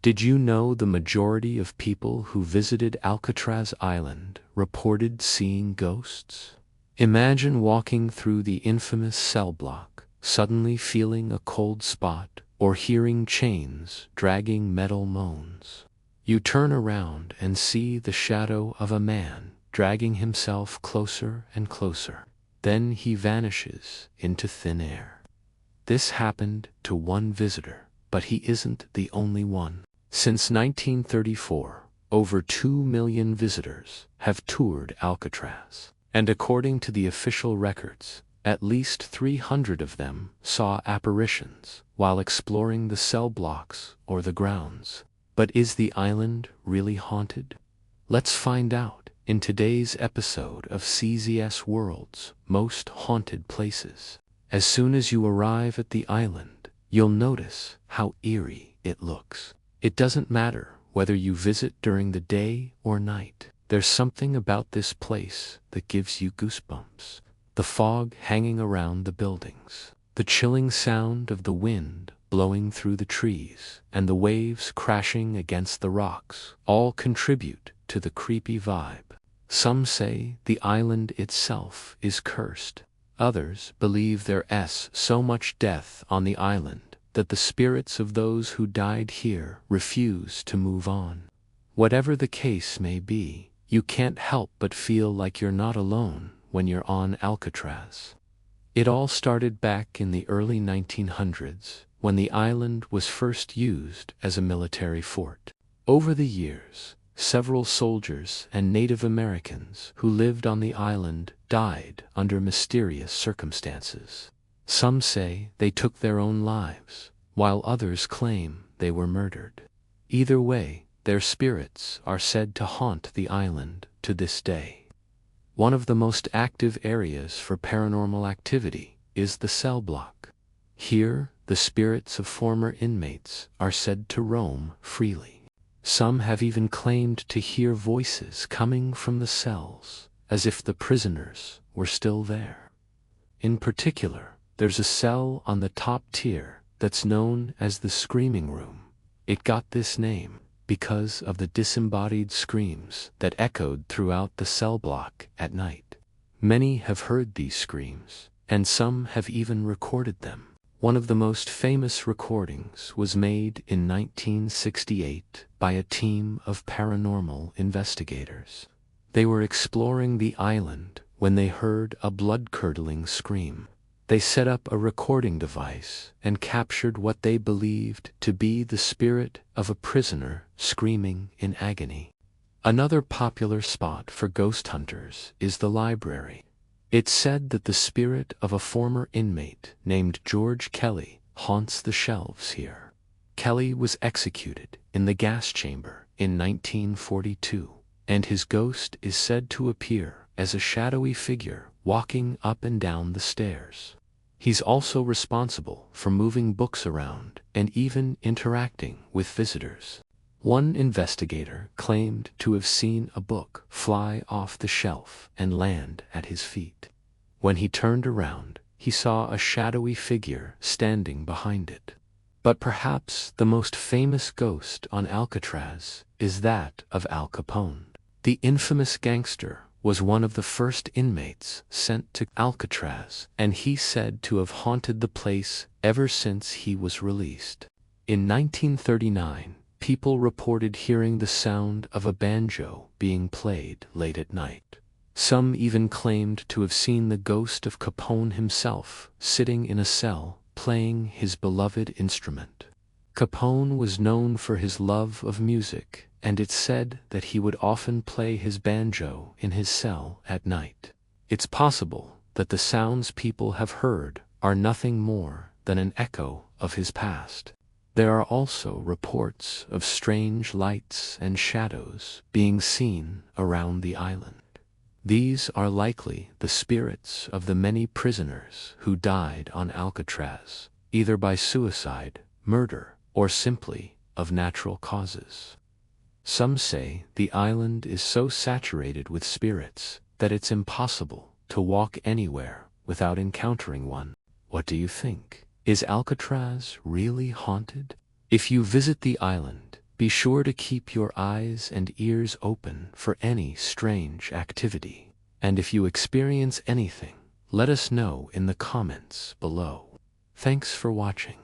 Did you know the majority of people who visited Alcatraz Island reported seeing ghosts? Imagine walking through the infamous cell block, suddenly feeling a cold spot or hearing chains dragging metal moans. You turn around and see the shadow of a man dragging himself closer and closer. Then he vanishes into thin air. This happened to one visitor, but he isn't the only one. Since 1934, over 2 million visitors have toured Alcatraz, and according to the official records, at least 300 of them saw apparitions while exploring the cell blocks or the grounds. But is the island really haunted? Let's find out in today's episode of CZ's World's Most Haunted Places. As soon as you arrive at the island, you'll notice how eerie it looks. It doesn't matter whether you visit during the day or night. There's something about this place that gives you goosebumps. The fog hanging around the buildings, the chilling sound of the wind blowing through the trees, and the waves crashing against the rocks all contribute to the creepy vibe. Some say the island itself is cursed. Others believe there's so much death on the island that the spirits of those who died here refuse to move on. Whatever the case may be, you can't help but feel like you're not alone when you're on Alcatraz. It all started back in the early 1900s, when the island was first used as a military fort. Over the years, several soldiers and Native Americans who lived on the island died under mysterious circumstances. Some say they took their own lives, while others claim they were murdered. Either way, their spirits are said to haunt the island to this day. One of the most active areas for paranormal activity is the cell block. Here, the spirits of former inmates are said to roam freely. Some have even claimed to hear voices coming from the cells, as if the prisoners were still there. In particular, there's a cell on the top tier that's known as the screaming room. It got this name because of the disembodied screams that echoed throughout the cell block at night. Many have heard these screams, and some have even recorded them. One of the most famous recordings was made in 1968 by a team of paranormal investigators. They were exploring the island when they heard a blood-curdling scream. They set up a recording device and captured what they believed to be the spirit of a prisoner screaming in agony. Another popular spot for ghost hunters is the library. It's said that the spirit of a former inmate named George Kelly haunts the shelves here. Kelly was executed in the gas chamber in 1942, and his ghost is said to appear as a shadowy figure walking up and down the stairs. He's also responsible for moving books around and even interacting with visitors. One investigator claimed to have seen a book fly off the shelf and land at his feet. When he turned around, he saw a shadowy figure standing behind it. But perhaps the most famous ghost on Alcatraz is that of Al Capone. The infamous gangster was one of the first inmates sent to Alcatraz, and he's said to have haunted the place ever since he was released. In 1939, people reported hearing the sound of a banjo being played late at night. Some even claimed to have seen the ghost of Capone himself sitting in a cell playing his beloved instrument. Capone was known for his love of music, and it's said that he would often play his banjo in his cell at night. It's possible that the sounds people have heard are nothing more than an echo of his past. There are also reports of strange lights and shadows being seen around the island. These are likely the spirits of the many prisoners who died on Alcatraz, either by suicide, murder, or simply of natural causes. Some say the island is so saturated with spirits that it's impossible to walk anywhere without encountering one. What do you think? Is Alcatraz really haunted? If you visit the island, Be sure to keep your eyes and ears open for any strange activity. And if you experience anything, let us know in the comments below. Thanks for watching.